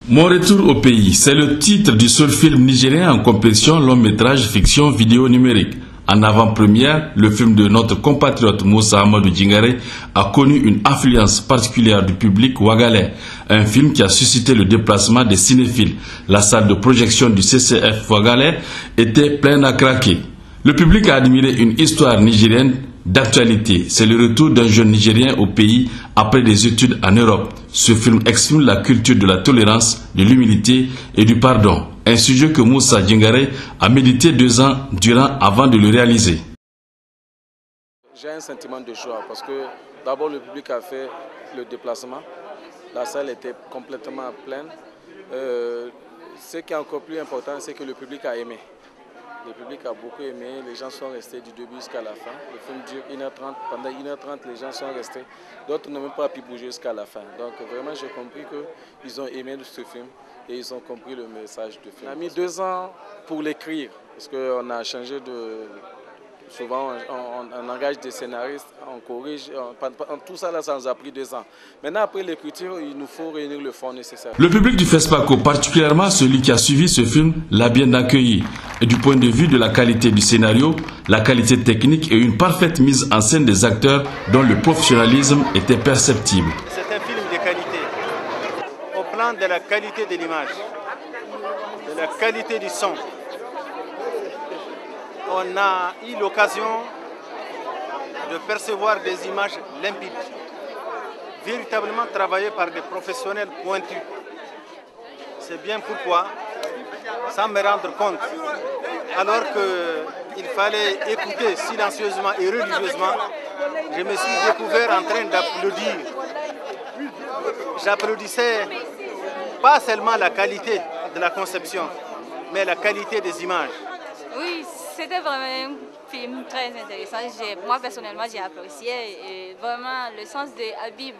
Mon retour au pays, c'est le titre du seul film nigérien en compétition long métrage fiction vidéo numérique. En avant-première, le film de notre compatriote Moussa Amadou Djingare a connu une affluence particulière du public ouagalais. Un film qui a suscité le déplacement des cinéphiles. La salle de projection du CCF ouagalais était pleine à craquer. Le public a admiré une histoire nigérienne d'actualité. C'est le retour d'un jeune Nigérien au pays après des études en Europe. Ce film exprime la culture de la tolérance, de l'humilité et du pardon. Un sujet que Moussa Djingare a médité 2 ans durant avant de le réaliser. J'ai un sentiment de joie parce que d'abord le public a fait le déplacement. La salle était complètement pleine. Ce qui est encore plus important, c'est que le public a aimé. Le public a beaucoup aimé, les gens sont restés du début jusqu'à la fin. Le film dure 1h30, pendant 1h30 les gens sont restés. D'autres n'ont même pas pu bouger jusqu'à la fin. Donc vraiment j'ai compris qu'ils ont aimé ce film et ils ont compris le message du film. On a mis 2 ans pour l'écrire parce qu'on a changé de... Souvent, on engage des scénaristes, on corrige, tout ça, là, ça nous a pris 2 ans. Maintenant, après l'écriture, il nous faut réunir le fonds nécessaire. Le public du FESPACO, particulièrement celui qui a suivi ce film, l'a bien accueilli. Et du point de vue de la qualité du scénario, la qualité technique et une parfaite mise en scène des acteurs dont le professionnalisme était perceptible. C'est un film de qualité, au plan de la qualité de l'image, de la qualité du son. On a eu l'occasion de percevoir des images limpides, véritablement travaillées par des professionnels pointus. C'est bien pourquoi, sans me rendre compte, alors qu'il fallait écouter silencieusement et religieusement, je me suis découvert en train d'applaudir. J'applaudissais pas seulement la qualité de la conception, mais la qualité des images. Oui, c'était vraiment un film très intéressant. Moi, personnellement, j'ai apprécié et vraiment le sens de Habib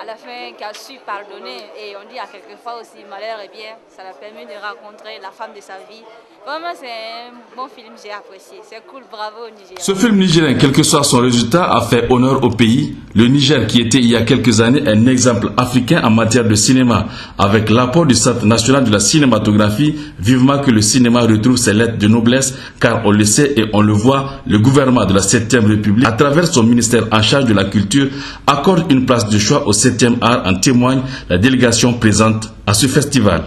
à la fin qui a su pardonner. Et on dit à quelquefois aussi, malheur et bien, ça l'a permis de rencontrer la femme de sa vie. Vraiment, c'est un bon film, j'ai apprécié. C'est cool, bravo au Niger. Ce film nigérien, quel que soit son résultat, a fait honneur au pays. Le Niger qui était il y a quelques années un exemple africain en matière de cinéma. Avec l'apport du Centre national de la cinématographie, vivement que le cinéma retrouve ses lettres de noblesse, car on le sait et on le voit, le gouvernement de la 7e République, à travers son ministère en charge de la culture, accorde une place de choix au 7e art, en témoigne la délégation présente à ce festival.